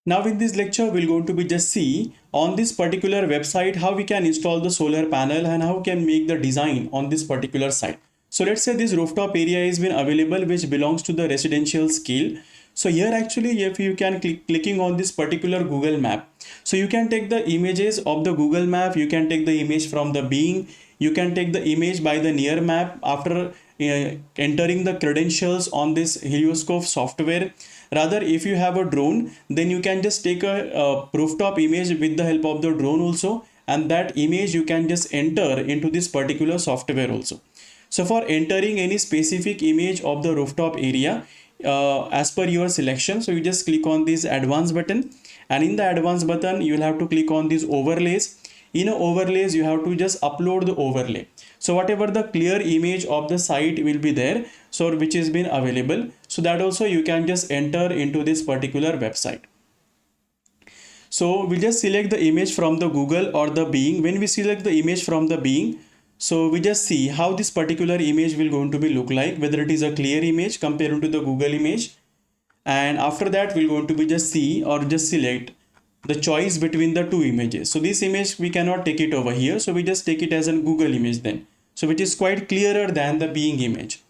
Now in this lecture, we're going to be just see on this particular website how we can install the solar panel and how we can make the design on this particular site. So let's say this rooftop area has been available which belongs to the residential scale. So here actually if you can clicking on this particular Google map. So you can take the images of the Google map, you can take the image from the being, you can take the image by the near map after entering the credentials on this HelioScope software. Rather, if you have a drone, then you can just take a rooftop image with the help of the drone also, and that image you can just enter into this particular software also. So for entering any specific image of the rooftop area as per your selection, so you just click on this advanced button, and in the advanced button you will have to click on these overlays. In overlays you have to just upload the overlay. So whatever the clear image of the site will be there, so which has been available, so that also you can just enter into this particular website. So we just select the image from the Google or the being. When we select the image from the being, so we just see how this particular image will going to be look like, whether it is a clear image compared to the Google image. And after that we're going to be just see or just select the choice between the two images. So this image we cannot take it over here, so we just take it as a Google image then, so which is quite clearer than the being image.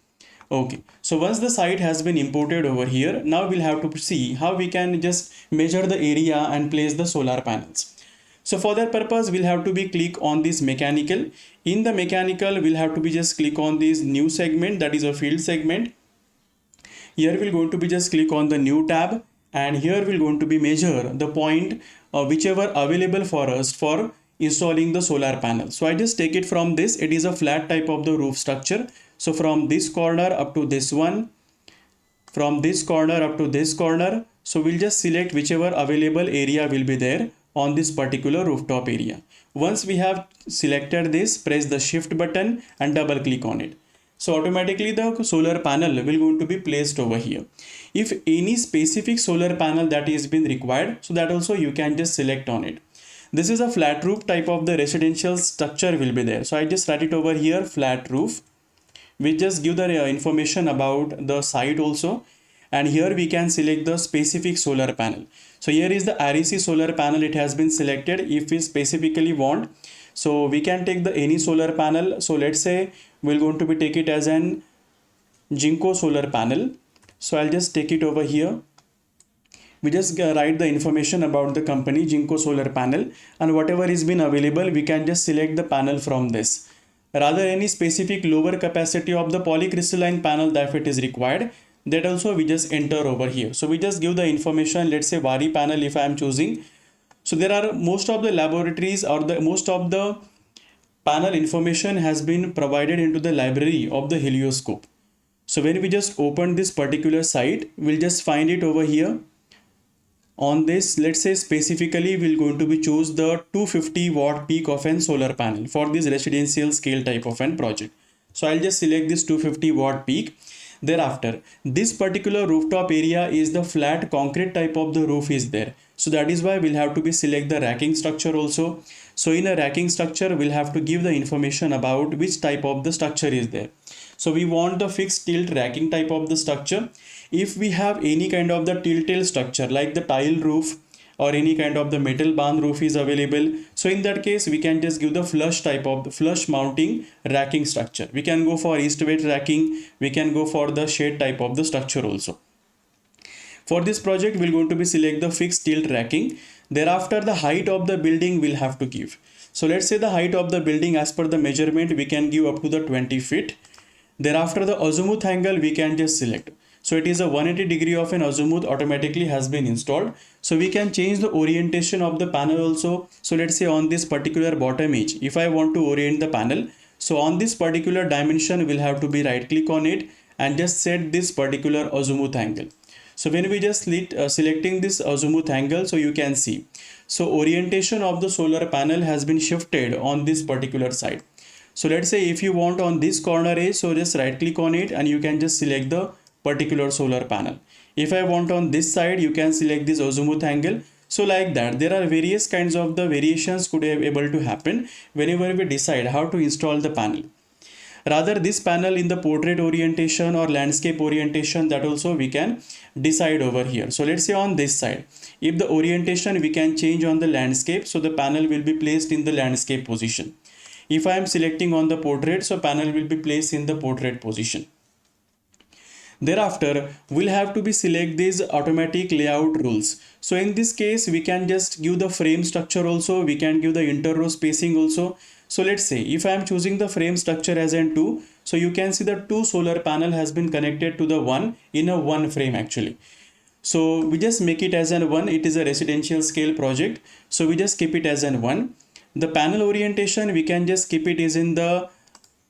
Okay, so once the site has been imported over here, now we'll have to see how we can just measure the area and place the solar panels. So for that purpose, we'll have to be click on this mechanical. In the mechanical, we'll have to be just click on this new segment, that is a field segment. Here we're going to be just click on the new tab, and here we're going to be measure the point whichever available for us for installing the solar panel. So I just take it from this, it is a flat type of the roof structure. So from this corner up to this one, from this corner up to this corner, so we'll just select whichever available area will be there on this particular rooftop area. Once we have selected this, press the shift button and double click on it. So automatically the solar panel will going to be placed over here. If any specific solar panel that is been required, so that also you can just select on it. This is a flat roof type of the residential structure will be there. So I just write it over here, flat roof. We just give the information about the site also, and here we can select the specific solar panel. So here is the REC solar panel, it has been selected. If we specifically want, so we can take the any solar panel. So let's say we're going to be take it as an Jinko solar panel. So I'll just take it over here. We just write the information about the company Jinko solar panel, and whatever is been available we can just select the panel from this. Rather any specific lower capacity of the polycrystalline panel that it is required, that also we just enter over here. So we just give the information, let's say Vari panel if I am choosing. So there are most of the laboratories or the most of the panel information has been provided into the library of the HelioScope. So when we just open this particular site, we'll just find it over here. On this, let's say specifically we're going to be choose the 250 watt peak of an solar panel for this residential scale type of an project. So I'll just select this 250 watt peak. Thereafter, this particular rooftop area is the flat concrete type of the roof is there. So that is why we'll have to be select the racking structure also. So in a racking structure, we'll have to give the information about which type of the structure is there. So we want the fixed tilt racking type of the structure. If we have any kind of the tilt structure like the tile roof or any kind of the metal barn roof is available, so in that case we can just give the flush type of the flush mounting racking structure. We can go for east west racking, we can go for the shade type of the structure also. For this project we're going to be select the fixed tilt racking. Thereafter the height of the building will have to give. So let's say the height of the building as per the measurement we can give up to the 20 feet. Thereafter the azimuth angle we can just select. So it is a 180 degree of an azimuth automatically has been installed. So we can change the orientation of the panel also. So let's say on this particular bottom edge, if I want to orient the panel, so on this particular dimension we'll have to be right click on it and just set this particular azimuth angle. So when we just selecting this azimuth angle, so you can see. So orientation of the solar panel has been shifted on this particular side. So let's say if you want on this corner edge, so just right click on it and you can just select the particular solar panel. If I want on this side, you can select this azimuth angle. So like that, there are various kinds of the variations could be able to happen whenever we decide how to install the panel. Rather, this panel in the portrait orientation or landscape orientation, that also we can decide over here. So let's say on this side, if the orientation we can change on the landscape, so the panel will be placed in the landscape position. If I am selecting on the portrait, so panel will be placed in the portrait position. Thereafter, we'll have to be select these automatic layout rules. So in this case, we can just give the frame structure also, we can give the inter-row spacing also. So let's say if I am choosing the frame structure as an 2, so you can see the 2 solar panel has been connected to the 1 in a 1 frame actually. So we just make it as an 1, it is a residential scale project. So we just keep it as an 1. The panel orientation, we can just keep it is in the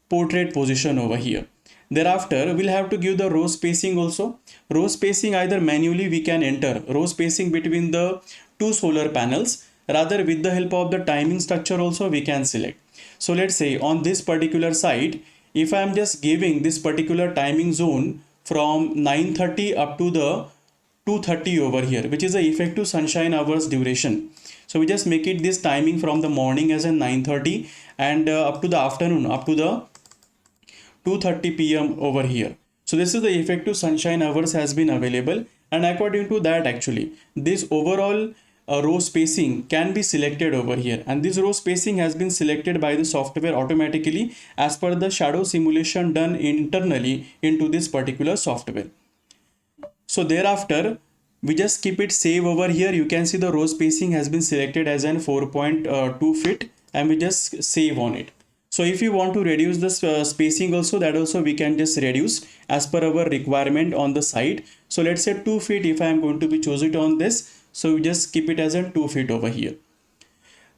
portrait position over here. Thereafter, we'll have to give the row spacing also. Row spacing either manually we can enter row spacing between the 2 solar panels. Rather, with the help of the timing structure also we can select. So let's say on this particular site, if I am just giving this particular timing zone from 9:30 up to the 2:30 over here, which is the effective sunshine hours duration. So we just make it this timing from the morning as a 9:30 and up to the afternoon, up to the 2:30 p.m. over here. So this is the effective sunshine hours has been available, and according to that actually this overall row spacing can be selected over here, and this row spacing has been selected by the software automatically as per the shadow simulation done internally into this particular software. So thereafter, we just keep it save over here. You can see the row spacing has been selected as an 4.2 feet, and we just save on it. So if you want to reduce the spacing also, that also we can just reduce as per our requirement on the site. So let's say 2 feet if I am going to be choose it on this. So we just keep it as a 2 feet over here.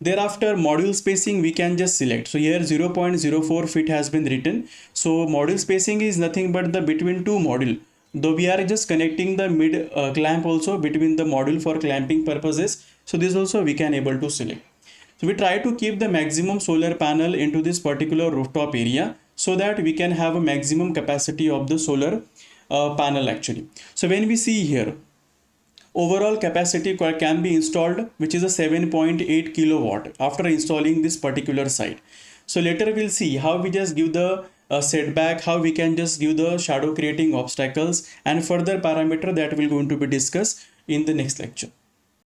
Thereafter, module spacing we can just select. So here 0.04 feet has been written. So module spacing is nothing but the between two module. Though we are just connecting the mid clamp also between the module for clamping purposes. So this also we can able to select. So we try to keep the maximum solar panel into this particular rooftop area so that we can have a maximum capacity of the solar panel actually. So when we see here, overall capacity can be installed, which is a 7.8 kilowatt after installing this particular site. So later we'll see how we just give the setback, how we can just give the shadow creating obstacles and further parameter that will going to be discussed in the next lecture.